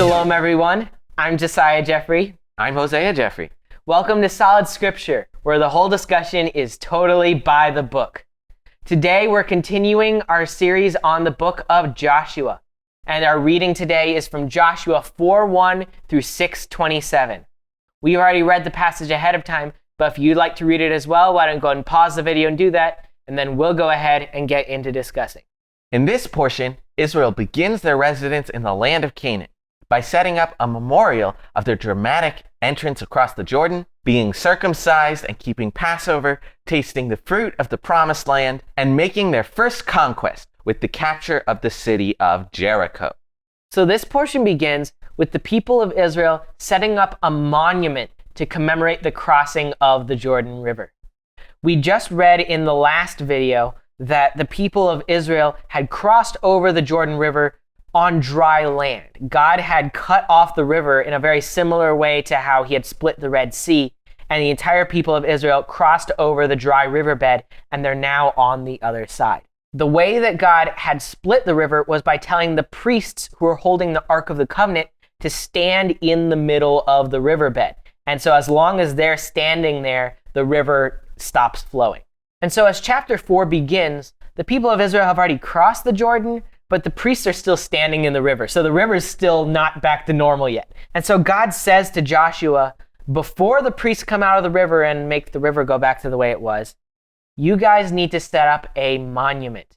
Shalom, everyone. I'm Josiah Geoffrey. I'm Hosea Geoffrey. Welcome to Solid Scripture, where the whole discussion is totally by the book. Today, we're continuing our series on the book of Joshua, and our reading today is from Joshua 4:1 through 6:27. We've already read the passage ahead of time, but if you'd like to read it as well, why don't you go ahead and pause the video and do that, and then we'll go ahead and get into discussing. In this portion, Israel begins their residence in the land of Canaan by setting up a memorial of their dramatic entrance across the Jordan, being circumcised and keeping Passover, tasting the fruit of the promised land, and making their first conquest with the capture of the city of Jericho. So this portion begins with the people of Israel setting up a monument to commemorate the crossing of the Jordan River. We just read in the last video that the people of Israel had crossed over the Jordan River on dry land. God had cut off the river in a very similar way to how he had split the Red Sea, and the entire people of Israel crossed over the dry riverbed, and they're now on the other side. The way that God had split the river was by telling the priests who were holding the Ark of the Covenant to stand in the middle of the riverbed. And so as long as they're standing there, the river stops flowing. And so as chapter 4 begins, the people of Israel have already crossed the Jordan, but the priests are still standing in the river. So the river is still not back to normal yet. And so God says to Joshua, before the priests come out of the river and make the river go back to the way it was, you guys need to set up a monument.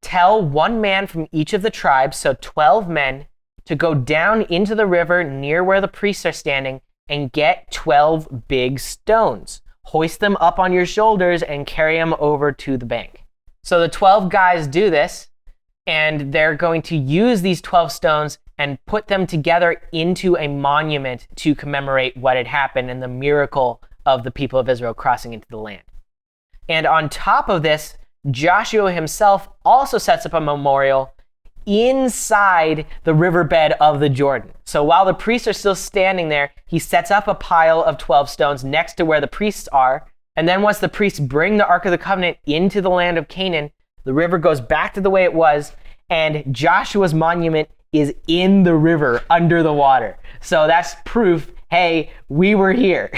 Tell one man from each of the tribes, so 12 men, to go down into the river near where the priests are standing and get 12 big stones. Hoist them up on your shoulders and carry them over to the bank. So the 12 guys do this, and they're going to use these 12 stones and put them together into a monument to commemorate what had happened and the miracle of the people of Israel crossing into the land. And on top of this, Joshua himself also sets up a memorial inside the riverbed of the Jordan. So while the priests are still standing there, he sets up a pile of 12 stones next to where the priests are. And then once the priests bring the Ark of the Covenant into the land of Canaan, the river goes back to the way it was, and Joshua's monument is in the river under the water. So that's proof, hey, we were here.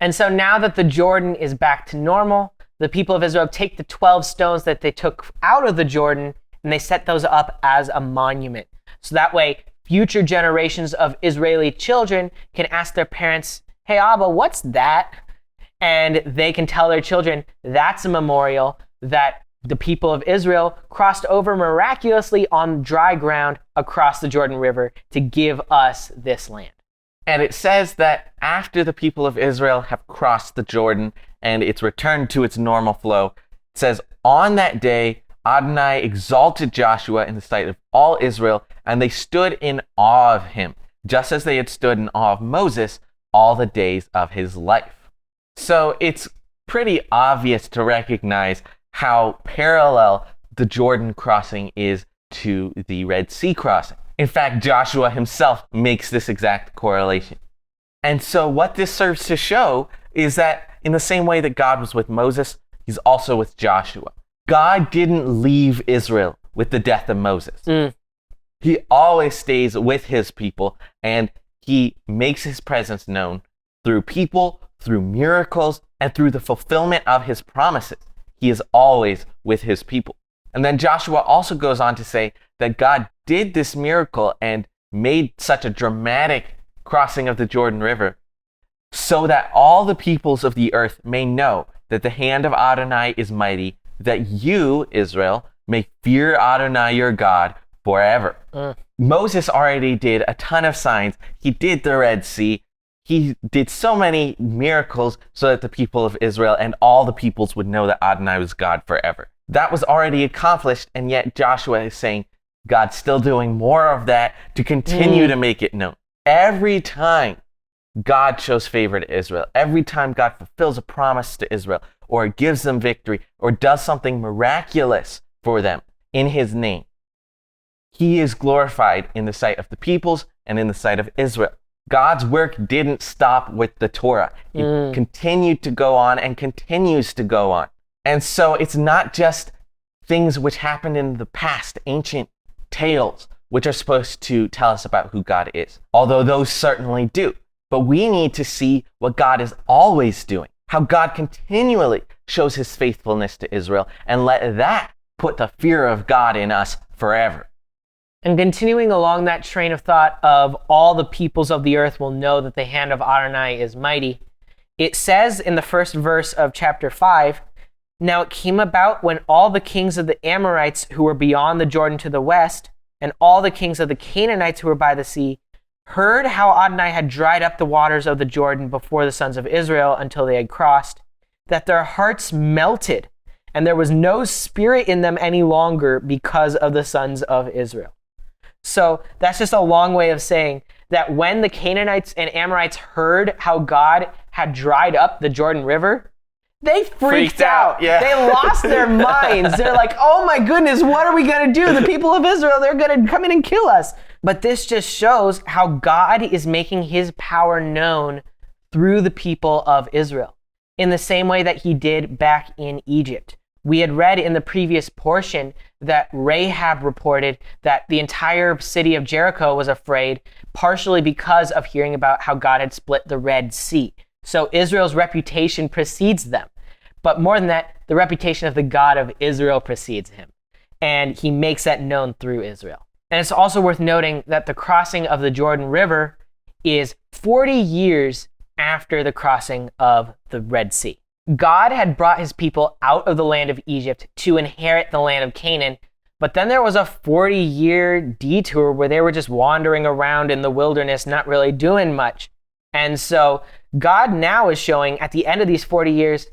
And so now that the Jordan is back to normal, the people of Israel take the 12 stones that they took out of the Jordan and they set those up as a monument. So that way, future generations of Israeli children can ask their parents, hey, Abba, what's that? And they can tell their children, that's a memorial that the people of Israel crossed over miraculously on dry ground across the Jordan River to give us this land. And it says that after the people of Israel have crossed the Jordan and it's returned to its normal flow, it says, on that day, Adonai exalted Joshua in the sight of all Israel, and they stood in awe of him, just as they had stood in awe of Moses all the days of his life. So it's pretty obvious to recognize how parallel the Jordan crossing is to the Red Sea crossing. In fact, Joshua himself makes this exact correlation. And so what this serves to show is that in the same way that God was with Moses, he's also with Joshua. God didn't leave Israel with the death of Moses. He always stays with his people, and he makes his presence known through people, through miracles, and through the fulfillment of his promises. He is always with his people. And then Joshua also goes on to say that God did this miracle and made such a dramatic crossing of the Jordan River so that all the peoples of the earth may know that the hand of Adonai is mighty, that you, Israel, may fear Adonai your God forever. Moses already did a ton of signs. He did the Red Sea. He did so many miracles so that the people of Israel and all the peoples would know that Adonai was God forever. That was already accomplished, and yet Joshua is saying God's still doing more of that to continue to make it known. Every time God shows favor to Israel, every time God fulfills a promise to Israel, or gives them victory, or does something miraculous for them in his name, he is glorified in the sight of the peoples and in the sight of Israel. God's work didn't stop with the Torah. It continued to go on and continues to go on. And so it's not just things which happened in the past, ancient tales which are supposed to tell us about who God is, although those certainly do. But we need to see what God is always doing, how God continually shows his faithfulness to Israel, and let that put the fear of God in us forever. And continuing along that train of thought of all the peoples of the earth will know that the hand of Adonai is mighty, it says in the first verse of chapter 5, "Now it came about when all the kings of the Amorites who were beyond the Jordan to the west, and all the kings of the Canaanites who were by the sea, heard how Adonai had dried up the waters of the Jordan before the sons of Israel until they had crossed, that their hearts melted, and there was no spirit in them any longer because of the sons of Israel." So that's just a long way of saying that when the Canaanites and Amorites heard how God had dried up the Jordan River, they freaked out. Yeah. They lost their minds. They're like, oh my goodness, what are we going to do? The people of Israel, they're going to come in and kill us. But this just shows how God is making his power known through the people of Israel in the same way that he did back in Egypt. We had read in the previous portion that Rahab reported that the entire city of Jericho was afraid, partially because of hearing about how God had split the Red Sea. So Israel's reputation precedes them. But more than that, the reputation of the God of Israel precedes him. And he makes that known through Israel. And it's also worth noting that the crossing of the Jordan River is 40 years after the crossing of the Red Sea. God had brought his people out of the land of Egypt to inherit the land of Canaan, but then there was a 40-year detour where they were just wandering around in the wilderness, not really doing much. And so God now is showing at the end of these 40 years,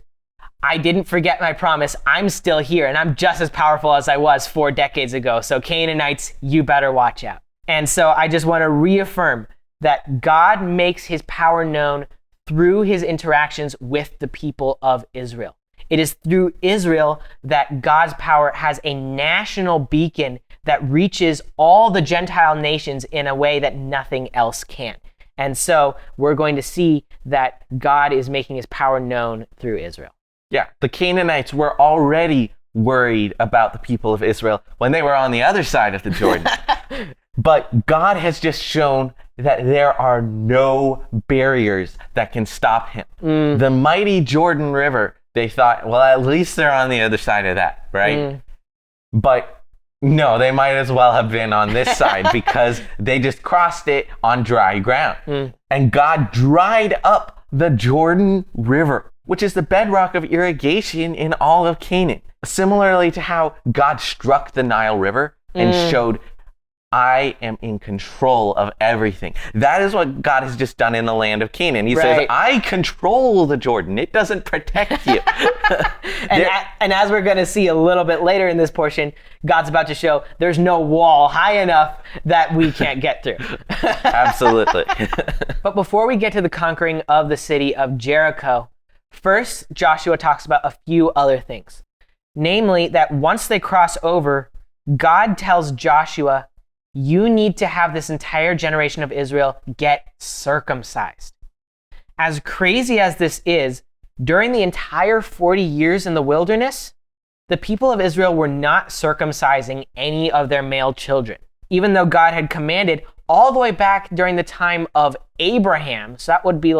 I didn't forget my promise. I'm still here, and I'm just as powerful as I was 4 decades ago. So Canaanites, you better watch out. And so I just want to reaffirm that God makes his power known through his interactions with the people of Israel. It is through Israel that God's power has a national beacon that reaches all the Gentile nations in a way that nothing else can. And so we're going to see that God is making his power known through Israel. Yeah, the Canaanites were already worried about the people of Israel when they were on the other side of the Jordan. But God has just shown that there are no barriers that can stop him. The mighty Jordan River, they thought, well, at least they're on the other side of that, right? But no, they might as well have been on this side because they just crossed it on dry ground. And God dried up the Jordan River, which is the bedrock of irrigation in all of Canaan. Similarly to how God struck the Nile River and showed, I am in control of everything. That is what God has just done in the land of Canaan. He says, I control the Jordan. It doesn't protect you. And as we're going to see a little bit later in this portion, God's about to show there's no wall high enough that we can't get through. Absolutely. But before we get to the conquering of the city of Jericho, first Joshua talks about a few other things. Namely, that once they cross over, God tells Joshua, you need to have this entire generation of Israel get circumcised. As crazy as this is, during the entire 40 years in the wilderness, the people of Israel were not circumcising any of their male children, even though God had commanded all the way back during the time of Abraham. So that would be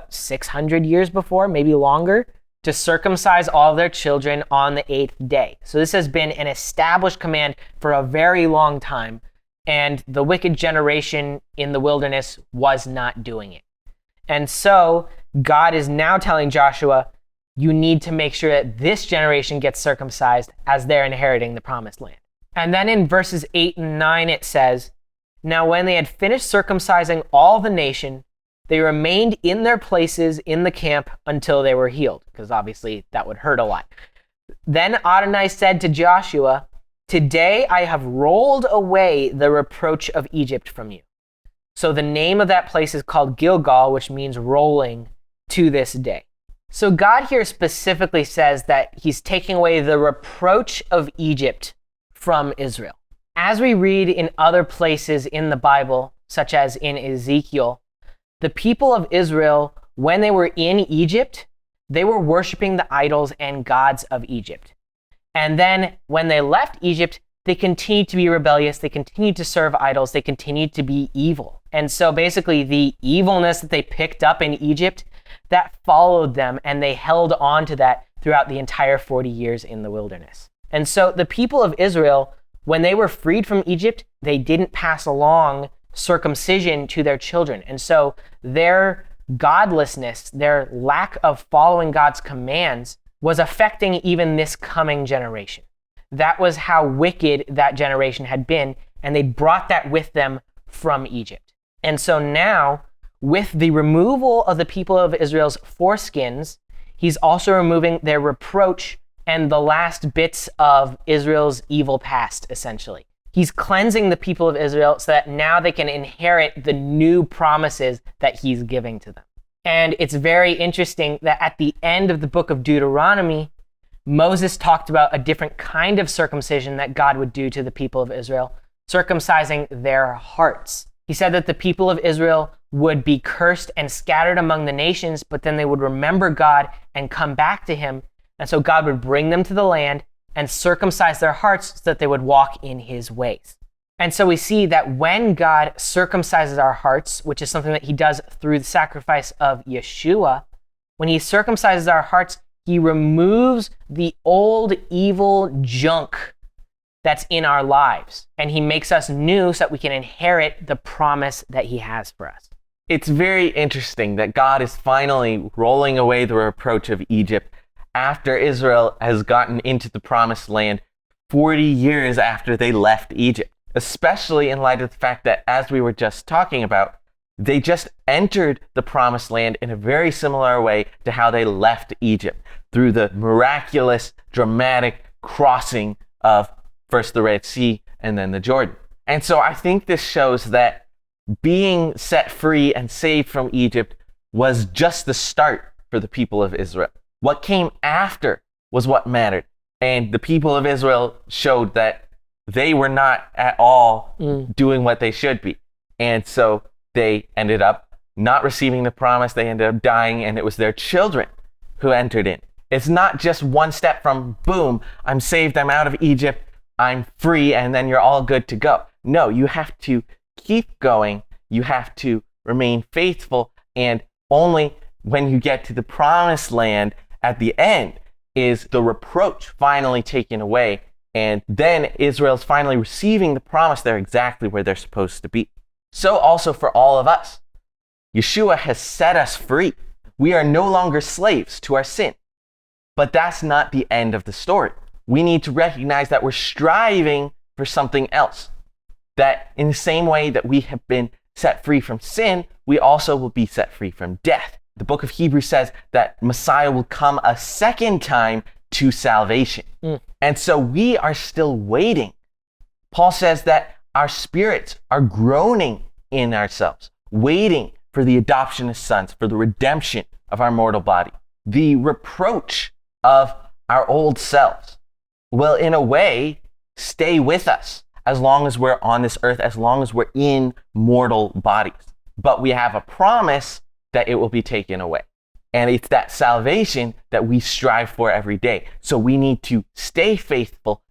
600 years before, maybe longer, to circumcise all of their children on the 8th day. So this has been an established command for a very long time. And the wicked generation in the wilderness was not doing it. And so God is now telling Joshua, you need to make sure that this generation gets circumcised as they're inheriting the promised land. And then in verses 8 and 9, it says, now when they had finished circumcising all the nation, they remained in their places in the camp until they were healed, because obviously that would hurt a lot. Then Adonai said to Joshua, today I have rolled away the reproach of Egypt from you. So the name of that place is called Gilgal, which means rolling, to this day. So God here specifically says that he's taking away the reproach of Egypt from Israel. As we read in other places in the Bible, such as in Ezekiel, the people of Israel, when they were in Egypt, they were worshiping the idols and gods of Egypt. And then when they left Egypt, they continued to be rebellious, they continued to serve idols, they continued to be evil. And so basically the evilness that they picked up in Egypt, that followed them, and they held on to that throughout the entire 40 years in the wilderness. And so the people of Israel, when they were freed from Egypt, they didn't pass along circumcision to their children. And so their godlessness, their lack of following God's commands, was affecting even this coming generation. That was how wicked that generation had been, and they brought that with them from Egypt. And so now, with the removal of the people of Israel's foreskins, he's also removing their reproach and the last bits of Israel's evil past, essentially. He's cleansing the people of Israel so that now they can inherit the new promises that he's giving to them. And it's very interesting that at the end of the book of Deuteronomy, Moses talked about a different kind of circumcision that God would do to the people of Israel, circumcising their hearts. He said that the people of Israel would be cursed and scattered among the nations, but then they would remember God and come back to him. And so God would bring them to the land and circumcise their hearts so that they would walk in his ways. And so we see that when God circumcises our hearts, which is something that he does through the sacrifice of Yeshua, when he circumcises our hearts, he removes the old evil junk that's in our lives, and he makes us new so that we can inherit the promise that he has for us. It's very interesting that God is finally rolling away the reproach of Egypt after Israel has gotten into the promised land 40 years after they left Egypt, especially in light of the fact that, as we were just talking about, they just entered the promised land in a very similar way to how they left Egypt, through the miraculous, dramatic crossing of first the Red Sea and then the Jordan. And so I think this shows that being set free and saved from Egypt was just the start for the people of Israel. What came after was what mattered. And the people of Israel showed that they were not at all doing what they should be. And so they ended up not receiving the promise. They ended up dying, and it was their children who entered in. It's not just one step from, boom, I'm saved, I'm out of Egypt, I'm free, and then you're all good to go. No, you have to keep going. You have to remain faithful. And only when you get to the promised land at the end is the reproach finally taken away. And then Israel's finally receiving the promise. They're exactly where they're supposed to be. So also for all of us, Yeshua has set us free. We are no longer slaves to our sin. But that's not the end of the story. We need to recognize that we're striving for something else. That in the same way that we have been set free from sin, we also will be set free from death. The book of Hebrews says that Messiah will come a second time to salvation. And so we are still waiting. Paul says that our spirits are groaning in ourselves, waiting for the adoption as sons, for the redemption of our mortal body. The reproach of our old selves will, in a way, stay with us as long as we're on this earth, as long as we're in mortal bodies. But we have a promise that it will be taken away. And it's that salvation that we strive for every day. So we need to stay faithful,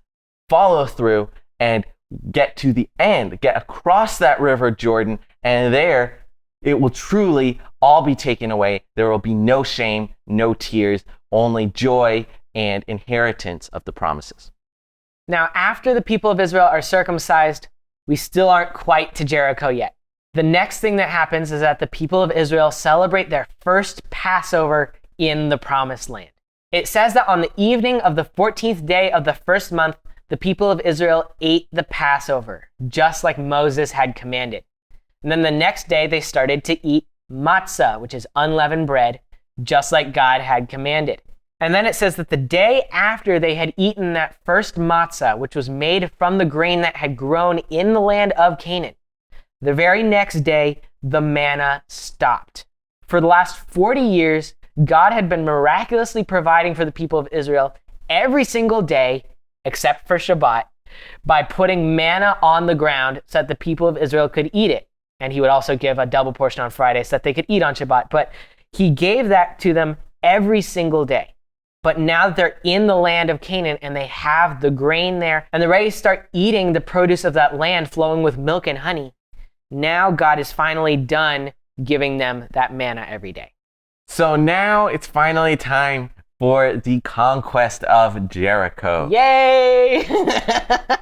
follow through, and get to the end, get across that river Jordan, and there it will truly all be taken away. There will be no shame, no tears, only joy and inheritance of the promises. Now, after the people of Israel are circumcised, we still aren't quite to Jericho yet. The next thing that happens is that the people of Israel celebrate their first Passover in the promised land. It says that on the evening of the 14th day of the first month, the people of Israel ate the Passover, just like Moses had commanded. And then the next day they started to eat matzah, which is unleavened bread, just like God had commanded. And then it says that the day after they had eaten that first matzah, which was made from the grain that had grown in the land of Canaan, the very next day, the manna stopped. For the last 40 years, God had been miraculously providing for the people of Israel every single day, except for Shabbat, by putting manna on the ground so that the people of Israel could eat it. And he would also give a double portion on Friday so that they could eat on Shabbat. But he gave that to them every single day. But now that they're in the land of Canaan and they have the grain there and they're ready to start eating the produce of that land flowing with milk and honey, now God is finally done giving them that manna every day. So now it's finally time for the conquest of Jericho. Yay!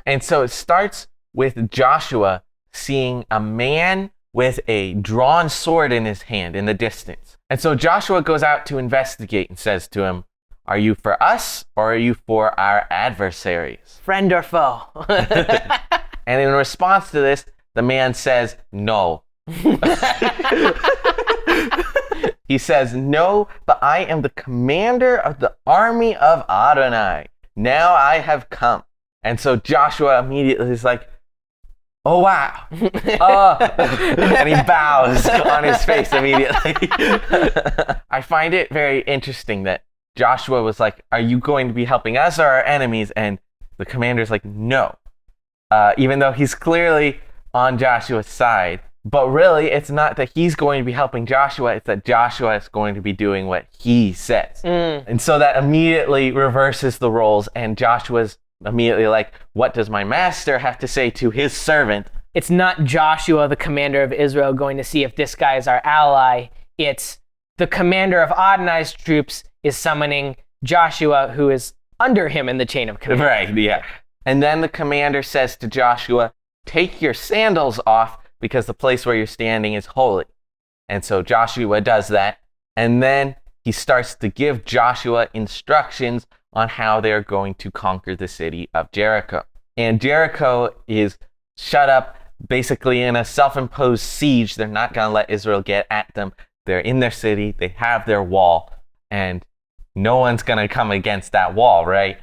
And so it starts with Joshua seeing a man with a drawn sword in his hand in the distance. And so Joshua goes out to investigate and says to him, "Are you for us or are you for our adversaries?" Friend or foe? And in response to this, the man says, "No." He says, "No, but I am the commander of the army of Adonai. Now I have come." And so Joshua immediately is like, "Oh, wow." And he bows on his face immediately. I find it very interesting that Joshua was like, "Are you going to be helping us or our enemies?" And the commander's like, "No." Even though he's clearly on Joshua's side. But really, it's not that he's going to be helping Joshua, it's that Joshua is going to be doing what he says. And so that immediately reverses the roles, and Joshua's immediately like, "What does my master have to say to his servant?" It's not Joshua, the commander of Israel, going to see if this guy is our ally. It's the commander of Adonai's troops is summoning Joshua, who is under him in the chain of command. Right, yeah. And then the commander says to Joshua, "Take your sandals off, because the place where you're standing is holy." And so Joshua does that. And then he starts to give Joshua instructions on how they're going to conquer the city of Jericho. And Jericho is shut up basically in a self-imposed siege. They're not going to let Israel get at them. They're in their city. They have their wall. And no one's going to come against that wall, right?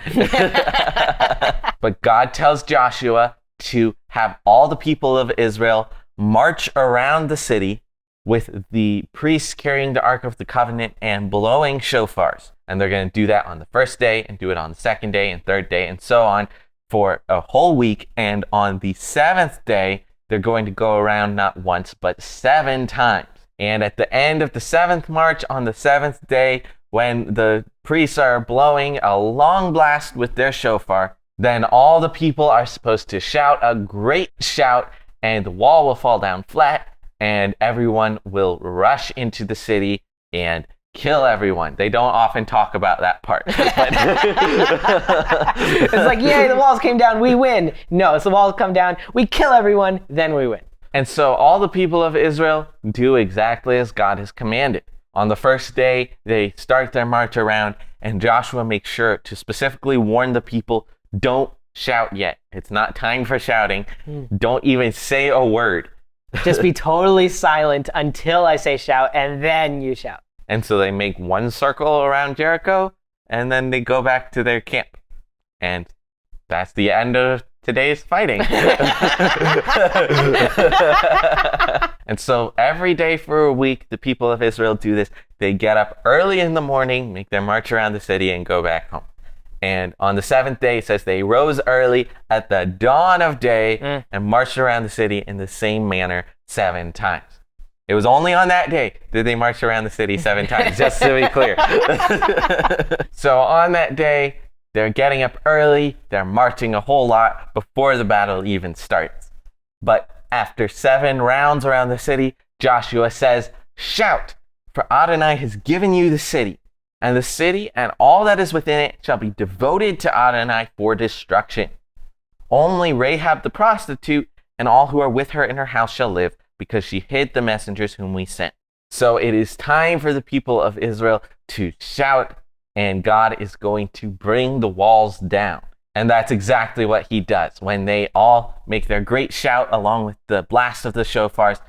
But God tells Joshua to have all the people of Israel march around the city with the priests carrying the Ark of the Covenant and blowing shofars. And they're going to do that on the first day and do it on the second day and third day and so on for a whole week. And on the seventh day, they're going to go around not once, but 7 times. And at the end of the seventh march on the seventh day, when the priests are blowing a long blast with their shofar, then all the people are supposed to shout a great shout, and the wall will fall down flat, and everyone will rush into the city and kill everyone. They don't often talk about that part. It's like, yay, the walls came down, we win. No, it's the walls come down, we kill everyone, then we win. And so all the people of Israel do exactly as God has commanded. On the first day, they start their march around, and Joshua makes sure to specifically warn the people, don't shout yet. It's not time for shouting. Don't even say a word. Just be totally silent until I say shout, and then you shout. And so they make one circle around Jericho, and then they go back to their camp. And that's the end of today's fighting. And so every day for a week, the people of Israel do this. They get up early in the morning, make their march around the city, and go back home. And on the seventh day, it says they rose early at the dawn of day and marched around the city in the same manner 7 times. It was only on that day that they marched around the city 7 times, just to be clear. So on that day, they're getting up early, they're marching a whole lot before the battle even starts. But after 7 rounds around the city, Joshua says, "Shout, for Adonai has given you the city, and the city and all that is within it shall be devoted to Adonai for destruction. Only Rahab the prostitute and all who are with her in her house shall live, because she hid the messengers whom we sent." So it is time for the people of Israel to shout, and God is going to bring the walls down. And that's exactly what he does. When they all make their great shout along with the blast of the shofars,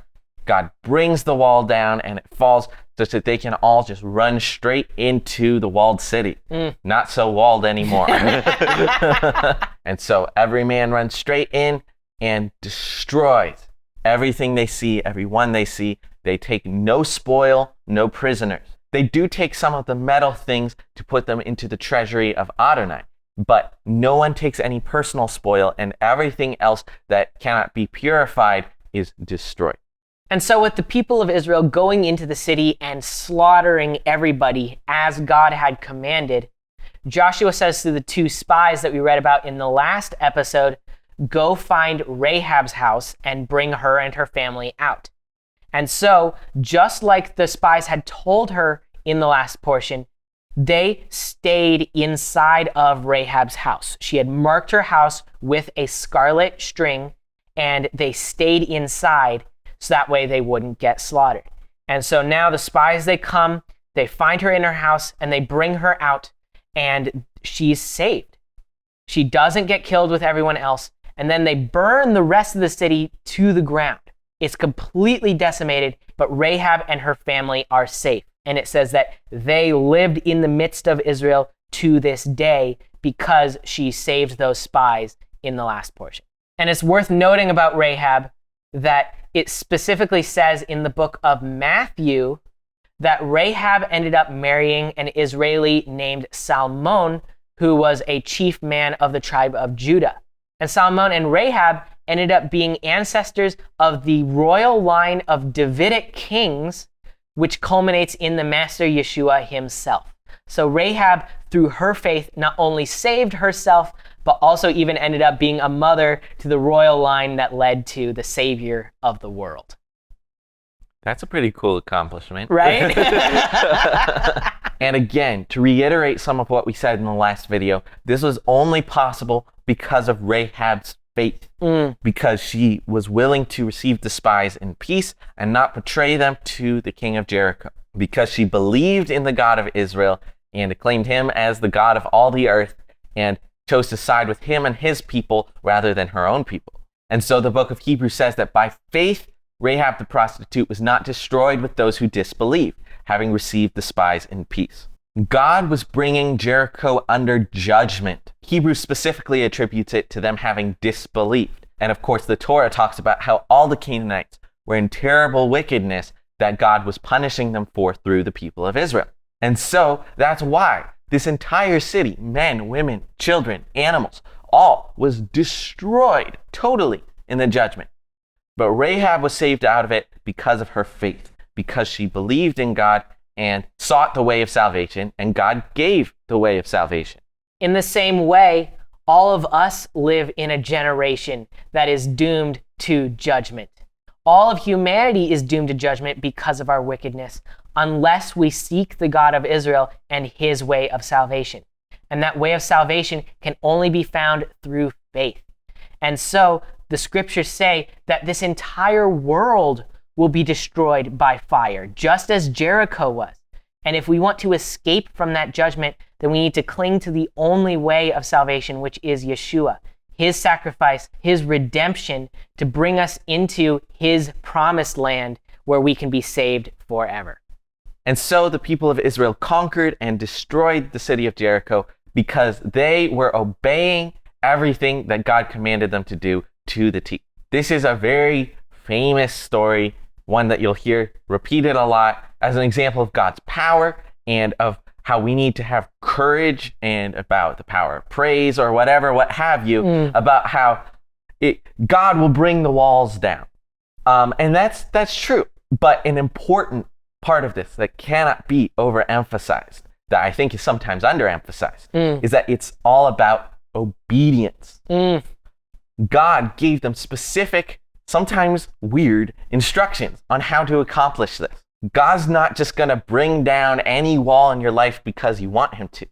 God brings the wall down and it falls such that they can all just run straight into the walled city. Not so walled anymore. And so every man runs straight in and destroys everything they see, everyone they see. They take no spoil, no prisoners. They do take some of the metal things to put them into the treasury of Adonai, but no one takes any personal spoil, and everything else that cannot be purified is destroyed. And so with the people of Israel going into the city and slaughtering everybody as God had commanded, Joshua says to the two spies that we read about in the last episode, go find Rahab's house and bring her and her family out. And so, just like the spies had told her in the last portion, they stayed inside of Rahab's house. She had marked her house with a scarlet string, and they stayed inside so that way they wouldn't get slaughtered. And so now the spies, they come, they find her in her house, and they bring her out, and she's saved. She doesn't get killed with everyone else, and then they burn the rest of the city to the ground. It's completely decimated, but Rahab and her family are safe. And it says that they lived in the midst of Israel to this day because she saved those spies in the last portion. And it's worth noting about Rahab that it specifically says in the book of Matthew that Rahab ended up marrying an Israeli named Salmon, who was a chief man of the tribe of Judah. And Salmon and Rahab ended up being ancestors of the royal line of Davidic kings, which culminates in the Master Yeshua himself. So Rahab, through her faith, not only saved herself, but also even ended up being a mother to the royal line that led to the Savior of the world. That's a pretty cool accomplishment. Right? And again, to reiterate some of what we said in the last video, this was only possible because of Rahab's faith, because she was willing to receive the spies in peace and not betray them to the king of Jericho, because she believed in the God of Israel and acclaimed him as the God of all the earth and chose to side with him and his people rather than her own people. And so the book of Hebrews says that by faith, Rahab the prostitute was not destroyed with those who disbelieved, having received the spies in peace. God was bringing Jericho under judgment. Hebrews specifically attributes it to them having disbelieved. And of course, the Torah talks about how all the Canaanites were in terrible wickedness that God was punishing them for through the people of Israel. And so that's why this entire city, men, women, children, animals, all was destroyed totally in the judgment. But Rahab was saved out of it because of her faith, because she believed in God and sought the way of salvation, and God gave the way of salvation. In the same way, all of us live in a generation that is doomed to judgment. All of humanity is doomed to judgment because of our wickedness, unless we seek the God of Israel and his way of salvation. And that way of salvation can only be found through faith. And so the scriptures say that this entire world will be destroyed by fire, just as Jericho was. And if we want to escape from that judgment, then we need to cling to the only way of salvation, which is Yeshua, his sacrifice, his redemption to bring us into his promised land where we can be saved forever. And so the people of Israel conquered and destroyed the city of Jericho because they were obeying everything that God commanded them to do to the T. This is a very famous story, one that you'll hear repeated a lot as an example of God's power and of how we need to have courage and about the power of praise or whatever, what have you, about how God will bring the walls down. And that's true. But an important part of this that cannot be overemphasized, that I think is sometimes underemphasized, is that it's all about obedience. God gave them specific, sometimes weird, instructions on how to accomplish this. God's not just going to bring down any wall in your life because you want him to.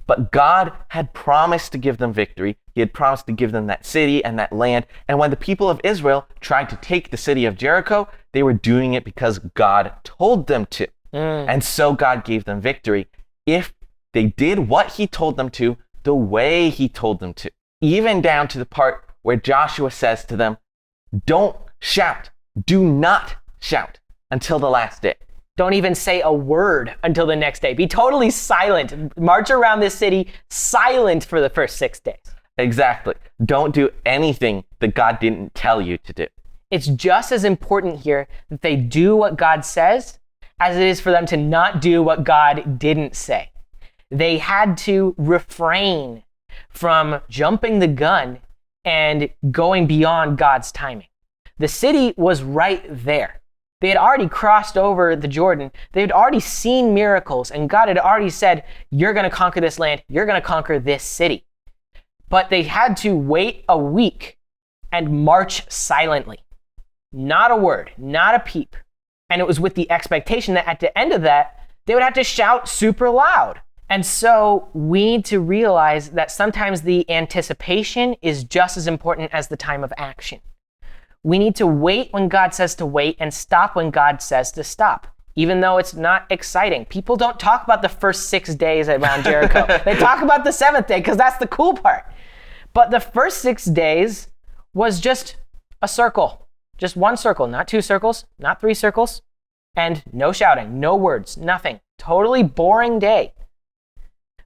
But God had promised to give them victory. He had promised to give them that city and that land. And when the people of Israel tried to take the city of Jericho, they were doing it because God told them to. And so God gave them victory if they did what he told them to, the way he told them to. Even down to the part where Joshua says to them, don't shout, do not shout until the last day. Don't even say a word until the next day. Be totally silent. March around this city silent for the first 6 days. Exactly. Don't do anything that God didn't tell you to do. It's just as important here that they do what God says as it is for them to not do what God didn't say. They had to refrain from jumping the gun and going beyond God's timing. The city was right there. They had already crossed over the Jordan. They had already seen miracles, and God had already said, you're going to conquer this land. You're going to conquer this city. But they had to wait a week and march silently. Not a word, not a peep. And it was with the expectation that at the end of that, they would have to shout super loud. And so we need to realize that sometimes the anticipation is just as important as the time of action. We need to wait when God says to wait and stop when God says to stop, even though it's not exciting. People don't talk about the first 6 days around Jericho. They talk about the 7th day because that's the cool part. But the first 6 days was just a circle, just one circle, not 2 circles, not 3 circles, and no shouting, no words, nothing. Totally boring day.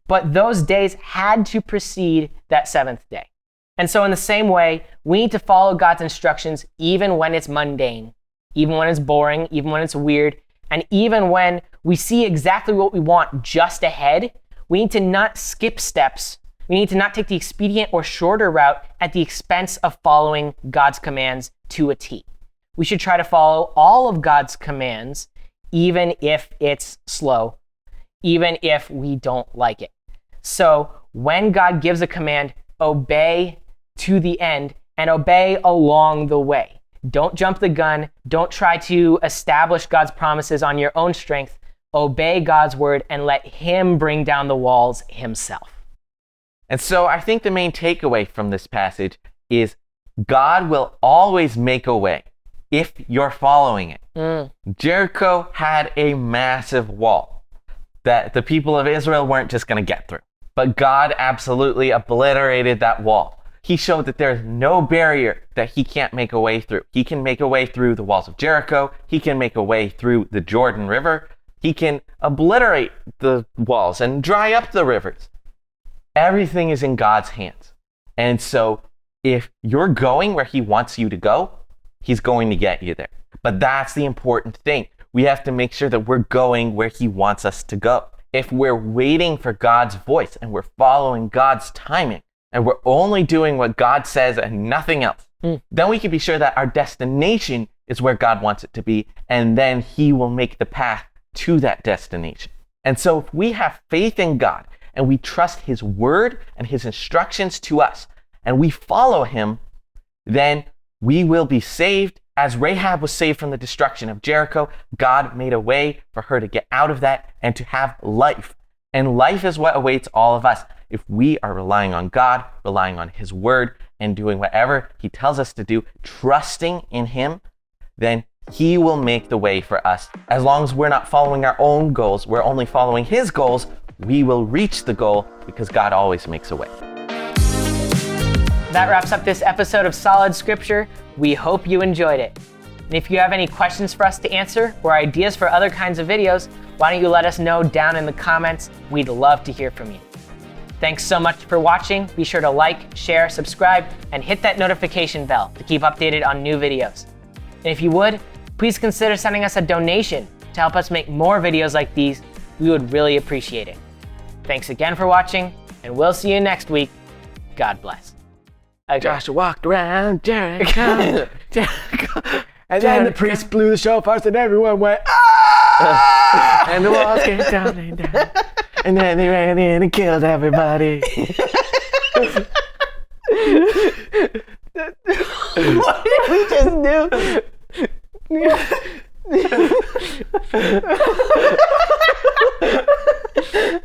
But those days had to precede that 7th day. And so in the same way, we need to follow God's instructions even when it's mundane, even when it's boring, even when it's weird, and even when we see exactly what we want just ahead. We need to not skip steps. We need to not take the expedient or shorter route at the expense of following God's commands to a T. We should try to follow all of God's commands, even if it's slow, even if we don't like it. So when God gives a command, obey to the end and obey along the way. Don't jump the gun. Don't try to establish God's promises on your own strength. Obey God's word and let him bring down the walls himself. And so I think the main takeaway from this passage is God will always make a way if you're following it. Jericho had a massive wall that the people of Israel weren't just going to get through. But God absolutely obliterated that wall. He showed that there's no barrier that he can't make a way through. He can make a way through the walls of Jericho. He can make a way through the Jordan River. He can obliterate the walls and dry up the rivers. Everything is in God's hands. And so if you're going where he wants you to go, he's going to get you there. But that's the important thing. We have to make sure that we're going where he wants us to go. If we're waiting for God's voice and we're following God's timing and we're only doing what God says and nothing else, then we can be sure that our destination is where God wants it to be, and then he will make the path to that destination. And so if we have faith in God and we trust his word and his instructions to us and we follow him, then we will be saved. As Rahab was saved from the destruction of Jericho, God made a way for her to get out of that and to have life. And life is what awaits all of us. If we are relying on God, relying on his word, and doing whatever he tells us to do, trusting in him, then he will make the way for us. As long as we're not following our own goals, we're only following his goals, we will reach the goal because God always makes a way. That wraps up this episode of Solid Scripture. We hope you enjoyed it. And if you have any questions for us to answer or ideas for other kinds of videos, why don't you let us know down in the comments? We'd love to hear from you. Thanks so much for watching. Be sure to like, share, subscribe, and hit that notification bell to keep updated on new videos. And if you would, please consider sending us a donation to help us make more videos like these. We would really appreciate it. Thanks again for watching, and we'll see you next week. God bless. Okay. Joshua walked around Jericho. And then the priest blew the shofars and everyone went, ah! And the walls came down and down. And then they ran in and killed everybody. What did we just do?